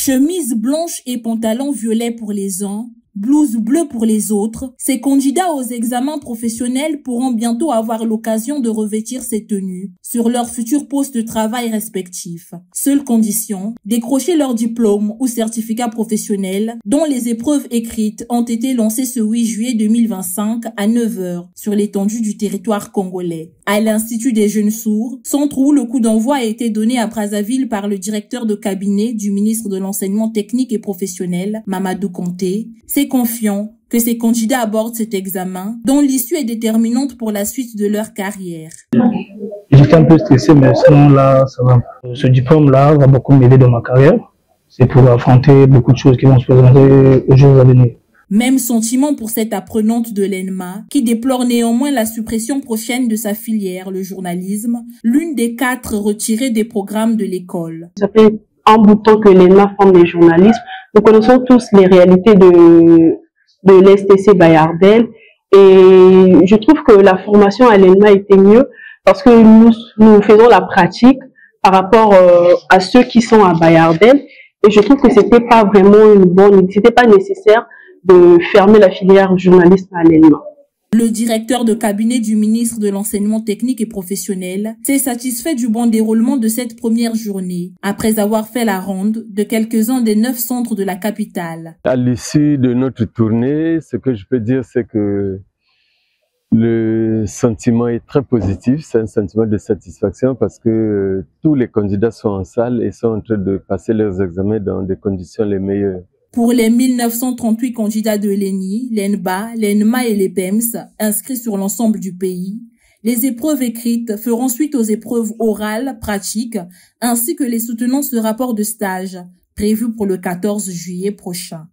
Chemise blanche et pantalon violet pour les uns, blouse bleue pour les autres, ces candidats aux examens professionnels pourront bientôt avoir l'occasion de revêtir ces tenues sur leurs futurs postes de travail respectifs. Seule condition, décrocher leur diplôme ou certificat professionnel dont les épreuves écrites ont été lancées ce 8 juillet 2025 à 9 h sur l'étendue du territoire congolais. À l'Institut des jeunes sourds, centre où le coup d'envoi a été donné à Brazzaville par le directeur de cabinet du ministre de l'Enseignement technique et professionnel, Mamadou Kanté, c'est confiant que ces candidats abordent cet examen, dont l'issue est déterminante pour la suite de leur carrière. J'étais un peu stressé, mais sinon là, ça va. Ce diplôme-là va beaucoup m'aider dans ma carrière. C'est pour affronter beaucoup de choses qui vont se présenter aux jours à venir. Même sentiment pour cette apprenante de l'ENMA, qui déplore néanmoins la suppression prochaine de sa filière, le journalisme, l'une des 4 retirées des programmes de l'école. Ça fait un bout de temps que l'ENMA forme des journalistes. Nous connaissons tous les réalités de l'STC Bayardel et je trouve que la formation à l'ENMA était mieux parce que nous faisons la pratique par rapport à ceux qui sont à Bayardel et je trouve que c'était pas vraiment c'était pas nécessaire de fermer la filière journalisme à l'ENMA. Le directeur de cabinet du ministre de l'Enseignement technique et professionnel s'est satisfait du bon déroulement de cette première journée, après avoir fait la ronde de quelques-uns des 9 centres de la capitale. À l'issue de notre tournée, ce que je peux dire, c'est que le sentiment est très positif, c'est un sentiment de satisfaction parce que tous les candidats sont en salle et sont en train de passer leurs examens dans des conditions les meilleures. Pour les 1938 candidats de l'ENI, l'ENBA, l'ENMA et les PEMS inscrits sur l'ensemble du pays, les épreuves écrites feront suite aux épreuves orales, pratiques, ainsi que les soutenances de rapports de stage prévus pour le 14 juillet prochain.